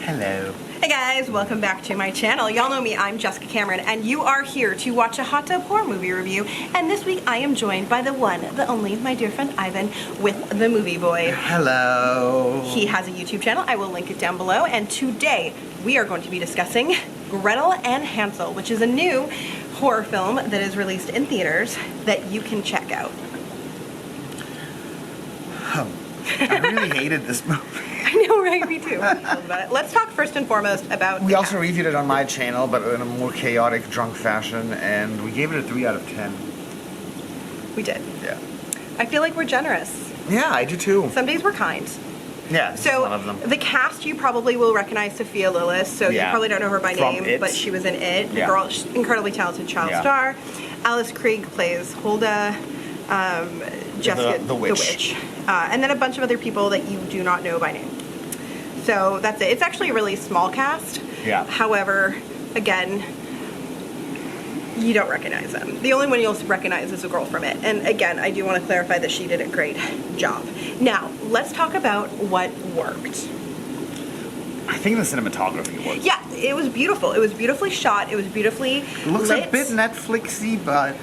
Hello. Hey guys, welcome back to my channel. Y'all know me, I'm Jessica Cameron, and you are here to watch a hot tub horror movie review. And this week I am joined by the one, the only, my dear friend Ivan with the Movie Boy. Hello. He has a YouTube channel, I will link it down below, and today we are going to be discussing Gretel and Hansel, which is a new horror film that is released in theaters that you can check out. I really hated this movie. I know, right? Me too. Let's talk first and foremost about We also reviewed it on my channel, but in a more chaotic, drunk fashion, and we gave it a 3 out of 10. We did. Yeah. I feel like we're generous. Yeah, I do too. Some days we're kind. Yeah, this is So one of them. the cast you probably will recognize Sophia Lillis, so you Yeah. probably don't know her by From name, It. but she was in It. Yeah. Girl, incredibly talented child Yeah. star. Alice Krige plays Hulda. Jessica The witch. And then a bunch of other people that you do not know by name. So that's it. It's actually a really small cast. Yeah. However, again, you don't recognize them. The only one you'll recognize is the girl from It. And again, I do want to clarify that she did a great job. Now, let's talk about what worked. I think the cinematography was. Yeah, it was beautiful. It was beautifully shot. It was beautifully It looks lit. a bit Netflixy, but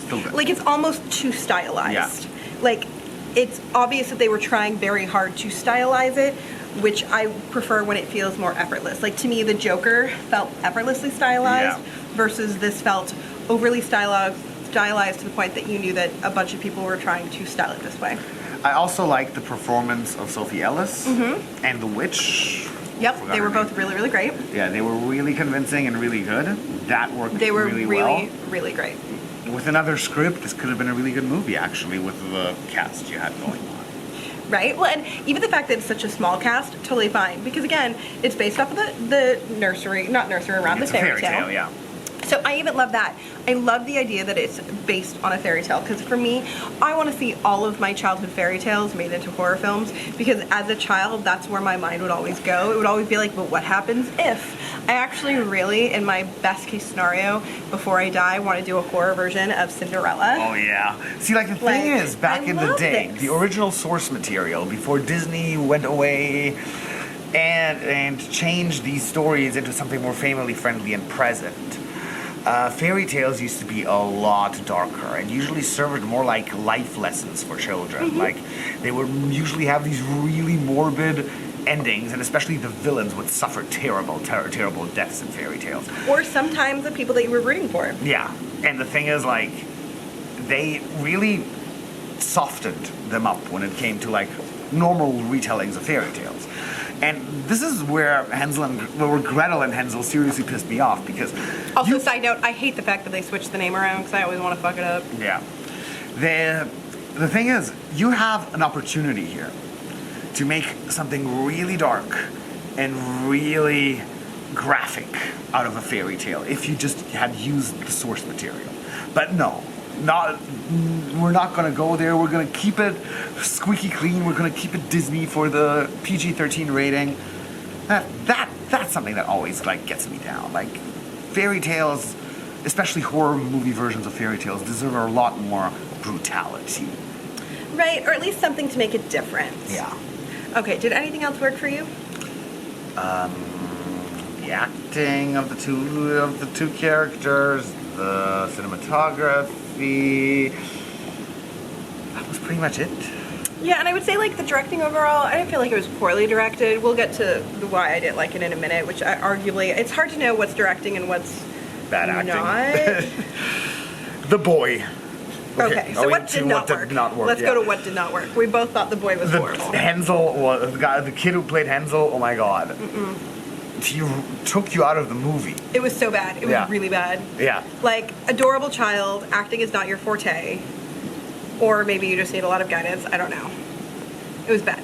still good. Like, it's almost too stylized. Yeah. Like, it's obvious that they were trying very hard to stylize it, which I prefer when it feels more effortless. Like, to me, the Joker felt effortlessly stylized versus this felt overly stylized to the point that you knew that a bunch of people were trying to style it this way. I also liked the performance of Sophie Ellis and the witch. Yep, Forgot they were her name. both really, really great. Yeah, they were really convincing and really good. That worked They were really, really, well. really great. With another script, this could have been a really good movie, actually, with the cast you had going on. Right? Well, and even the fact that it's such a small cast, totally fine. Because again, it's based off of the nursery, not nursery, around It's the a fairy tale. yeah. So I even love that. I love the idea that it's based on a fairy tale, because for me, I want to see all of my childhood fairy tales made into horror films, because as a child, that's where my mind would always go. It would always be like, but what happens if? I actually really, in my best case scenario, before I die, want to do a horror version of Cinderella. Oh yeah. See, like the thing is, back I in the love day, this. the original source material, before Disney went away and changed these stories into something more family friendly and present, fairy tales used to be a lot darker and usually served more like life lessons for children. Like, they would usually have these really morbid endings, and especially the villains would suffer terrible deaths in fairy tales. Or sometimes the people that you were rooting for. Yeah, and the thing is, like, they really softened them up when it came to, like, normal retellings of fairy tales. And this is where Gretel and Hansel seriously pissed me off, because... Also, side note, I hate the fact that they switched the name around, because I always want to fuck it up. Yeah. The thing is, you have an opportunity here to make something really dark and really graphic out of a fairy tale if you just had used the source material. But no, we're not gonna go there. We're gonna keep it squeaky clean. We're gonna keep it Disney for the PG-13 rating. That's something that always, like, gets me down. Like, fairy tales, especially horror movie versions of fairy tales, deserve a lot more brutality. Right, or at least something to make it different. Yeah. Okay, did anything else work for you? The acting of the two characters, the cinematography. That was pretty much it. Yeah, and I would say, like, the directing overall, I didn't feel like it was poorly directed. We'll get to why I didn't like it in a minute, which arguably, it's hard to know what's directing and what's Bad acting. not. The boy. Okay, so what did not work? Let's go to what did not work. We both thought the boy was horrible. Hansel was the kid who played Hansel. Oh my god. He took you out of the movie. It was so bad. It was really bad. Yeah. Like, adorable child, acting is not your forte. Or maybe you just need a lot of guidance. I don't know. It was bad.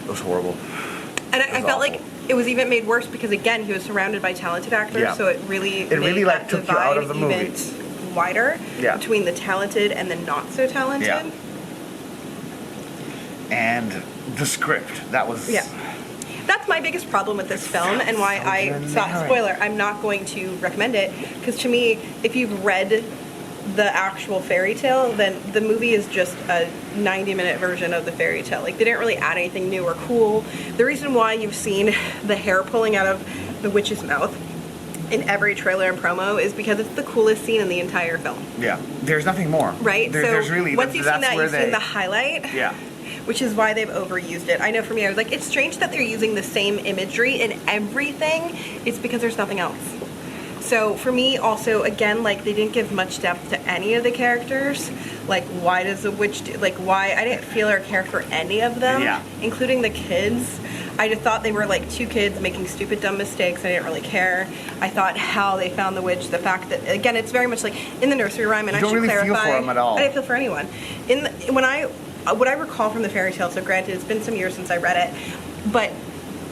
It was horrible. And I felt like it was even made worse because, again, he was surrounded by talented actors, so it really like took you out of the movie. Wider between the talented and the not so talented. Yeah. And the script, that was... Yeah. That's my biggest problem with this film, and why spoiler, I'm not going to recommend it, because to me, if you've read the actual fairy tale, then the movie is just a 90-minute version of the fairy tale. Like, they didn't really add anything new or cool. The reason why you've seen the hair pulling out of the witch's mouth in every trailer and promo is because it's the coolest scene in the entire film. Yeah, there's nothing more. Right? There's really, once you've seen that, you've seen the they... highlight. Yeah. Which is why they've overused it. I know for me, I was like, it's strange that they're using the same imagery in everything. It's because there's nothing else. So for me, also, again, like, they didn't give much depth to any of the characters. Like, why does the witch do, like, why, I didn't feel or care for any of them, Yeah. including the kids. I just thought they were like two kids making stupid, dumb mistakes. I didn't really care. I thought how they found the witch, the fact that, again, it's very much like in the nursery rhyme, and You I don't should really clarify. feel for them at all. I didn't feel for anyone. What I recall from the fairy tale, so granted, it's been some years since I read it, but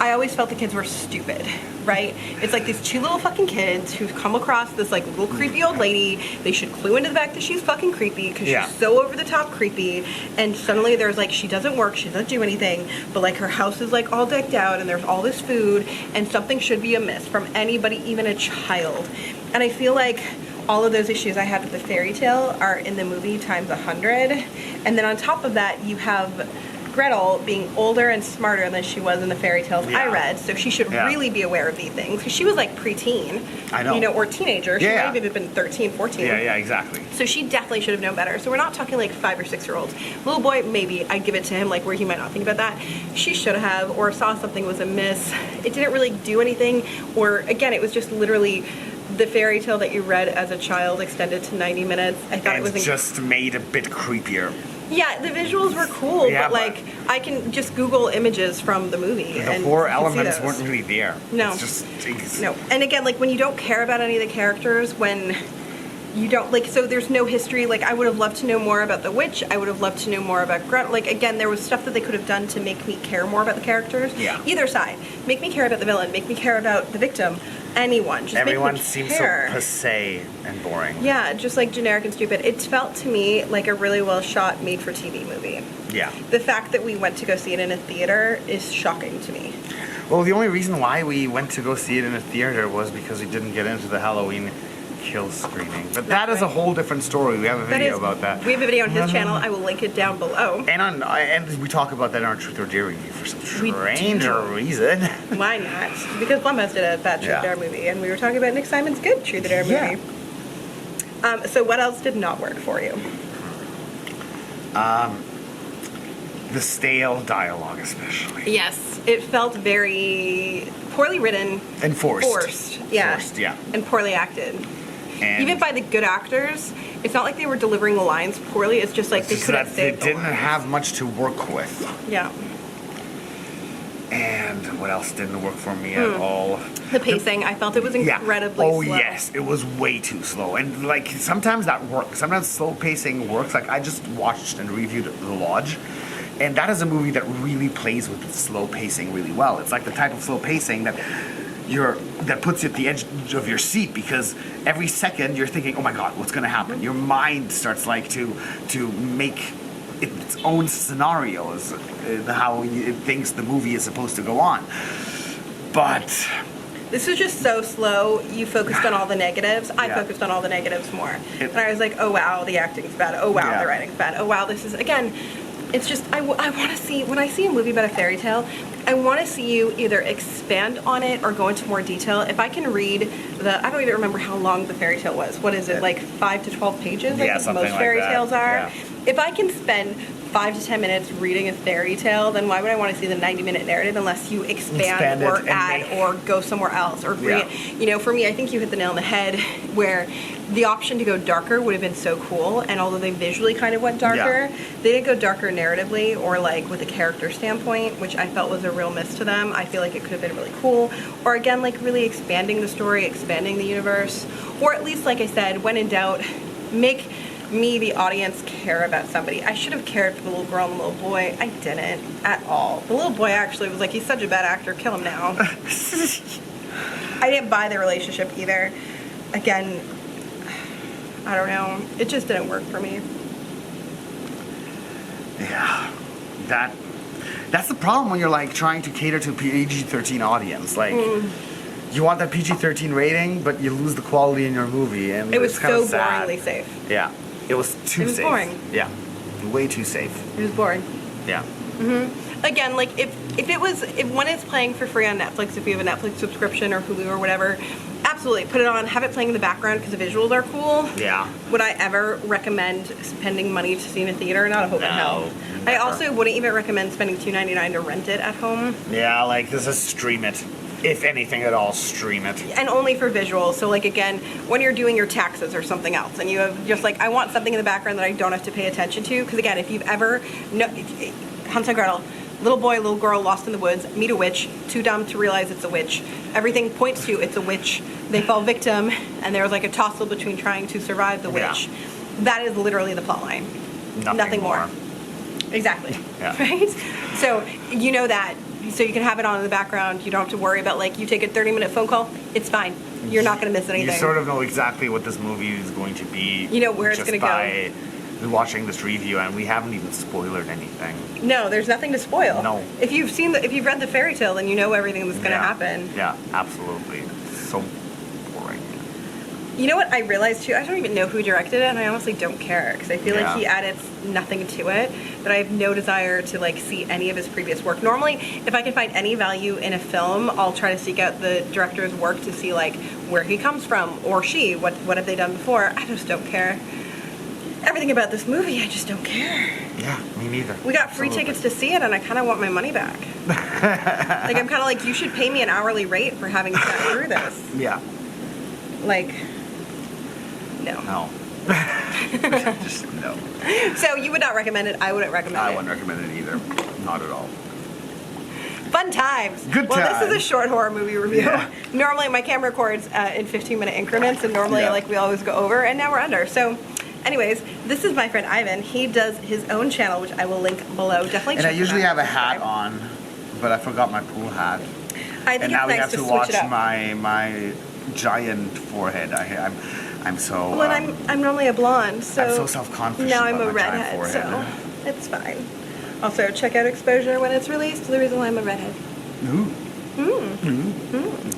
I always felt the kids were stupid, right? It's like these two little fucking kids who've come across this like little creepy old lady. They should clue into the fact that she's fucking creepy because Yeah. she's so over the top creepy. And suddenly there's like, she doesn't work, she doesn't do anything, but like her house is like all decked out and there's all this food and something should be amiss from anybody, even a child. And I feel like all of those issues I had with the fairy tale are in the movie times 100. And then on top of that, you have Gretel being older and smarter than she was in the fairy tales I read, so she should really be aware of these things, because she was like preteen, I know, you know, or teenager. She might have even been 13, 14. Yeah, exactly. So she definitely should have known better. So we're not talking like 5 or 6 year olds. Little boy, maybe I'd give it to him, like where he might not think about that. She should have, or saw something was amiss. It didn't really do anything, or again, it was just literally the fairy tale that you read as a child extended to 90 minutes. I thought And it was just made a bit creepier. Yeah, the visuals were cool, Yeah, but like I can just Google images from the movie. The and horror you can see elements those. weren't really there. No. It's just No, and again, like when you don't care about any of the characters, when you don't like, so there's no history. Like I would have loved to know more about the witch. I would have loved to know more about Gretel. Like again, there was stuff that they could have done to make me care more about the characters. Yeah. Either side, make me care about the villain, make me care about the victim. Anyone, just everyone make me seems care. so passé and boring. Yeah, just like generic and stupid. It felt to me like a really well shot made-for-TV movie. Yeah. The fact that we went to go see it in a theater is shocking to me. Well, the only reason why we went to go see it in a theater was because we didn't get into the Halloween kill screening. But that is a whole different story. We have a video about that. We have a video on his channel. I will link it down below. And we talk about that in our Truth or Dare review for some strange reason. Why not? Because Blumhouse did a bad Truth or Dare movie, and we were talking about Nick Simon's good Truth or Dare movie. So what else did not work for you? The stale dialogue, especially. Yes, it felt very poorly written. And forced. Forced, yeah. Forced, yeah. And poorly acted. And even by the good actors, it's not like they were delivering the lines poorly. It's just like they just couldn't that say they didn't have much to work with. Yeah. And what else didn't work for me at all? The pacing, I felt it was incredibly slow. Oh yes, it was way too slow. And like sometimes that works. Sometimes slow pacing works. Like I just watched and reviewed The Lodge. And that is a movie that really plays with slow pacing really well. It's like the type of slow pacing that puts you at the edge of your seat, because every second you're thinking, oh my god, what's gonna happen? Your mind starts like to make its own scenarios, how it thinks the movie is supposed to go on. But this was just so slow. You focused on all the negatives. I focused on all the negatives more. And I was like, oh wow, the acting's bad. Oh wow, the writing's bad. Oh wow, this is, again, it's just, I want to see, when I see a movie about a fairy tale, I want to see you either expand on it or go into more detail. If I can read I don't even remember how long the fairy tale was. What is it, like 5 to 12 pages? Yeah, I think something most like fairy that. tales are. Yeah. If I can spend 5 to 10 minutes reading a fairy tale, then why would I want to see the 90-minute narrative unless you expand or add or go somewhere else or bring it? You know, for me, I think you hit the nail on the head where the option to go darker would have been so cool, and although they visually kind of went darker, they didn't go darker narratively or like with a character standpoint, which I felt was a real miss to them. I feel like it could have been really cool, or again, like really expanding the story, expanding the universe, or at least, like I said, when in doubt, make me, the audience, care about somebody. I should have cared for the little girl and the little boy. I didn't at all. The little boy actually was like, he's such a bad actor, kill him now. I didn't buy the relationship either. Again, I don't know. It just didn't work for me. yeah, that's the problem when you're like trying to cater to a PG-13 audience. Like you want that PG-13 rating, but you lose the quality in your movie, and It was it's kind of so sad. boringly safe. Yeah, it was too It was safe. boring. Yeah, way too safe. It was boring. Yeah. Again, like if when it's playing for free on Netflix, if you have a Netflix subscription or Hulu or whatever, absolutely put it on, have it playing in the background because the visuals are cool. Yeah. Would I ever recommend spending money to see in a theater? Not a hope in hell. I never. also wouldn't even recommend spending $2.99 to rent it at home, Yeah, like this is stream it. If anything at all, stream it. and only for visuals. So like again, when you're doing your taxes or something else, and you have just like I want something in the background that I don't have to pay attention to. Because again, if you've ever Hansel and Gretel. Little boy, little girl lost in the woods, meet a witch, too dumb to realize it's a witch. Everything points to it's a witch. They fall victim, and there's like a tussle between trying to survive the witch. Yeah. That is literally the plot line. Nothing more. Exactly. Yeah. Right? So you know that. So you can have it on in the background. You don't have to worry about like you take a 30-minute phone call. It's fine. You're not going to miss anything. You sort of know exactly what this movie is going to be. You know where it's going to go. Watching this review, and we haven't even spoiled anything. No, there's nothing to spoil. No. If you've read the fairy tale, then you know everything that's going to happen. Yeah, absolutely. So boring. You know what I realized too? I don't even know who directed it, and I honestly don't care because I feel Yeah. like he added nothing to it. That I have no desire to like see any of his previous work. Normally, if I can find any value in a film, I'll try to seek out the director's work to see like where he comes from or she. What have they done before? I just don't care. Everything about this movie, I just don't care. Yeah, me neither. We got free tickets to see it, and I kind of want my money back. Like I'm kind of like, you should pay me an hourly rate for having sat through this. Yeah. Like, no. No. Just no. So you would not recommend it. I wouldn't recommend it. I wouldn't recommend it either. Not at all. Fun times. Good Well, this is a times. short horror movie review. Yeah. Normally, my camera records in 15-minute increments, and normally, Yeah. like we always go over, and now we're under. So, anyways, this is my friend Ivan. He does his own channel, which I will link below. Definitely. And check I him usually out. have a hat Subscribe. on, but I forgot my pool hat. I think And it's now we nice have to switch watch it up. my giant forehead. I'm so. Well, and I'm normally a blonde, so I'm so self-conscious now I'm about a my giant redhead, so forehead. it's fine. Also, check out Exposure when it's released. The reason why I'm a redhead. Ooh.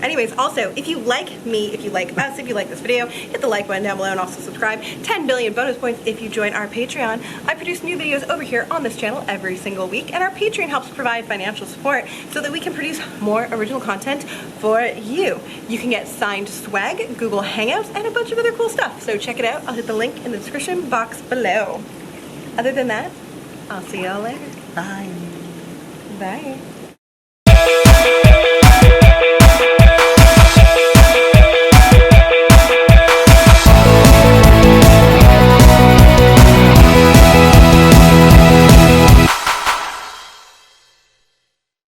Anyways, also, if you like me, if you like us, if you like this video, hit the like button down below and also subscribe. 10 billion bonus points if you join our Patreon. I produce new videos over here on this channel every single week, and our Patreon helps provide financial support so that we can produce more original content for you. You can get signed swag, Google Hangouts, and a bunch of other cool stuff. So check it out. I'll hit the link in the description box below. Other than that, I'll see y'all later. Bye. Bye.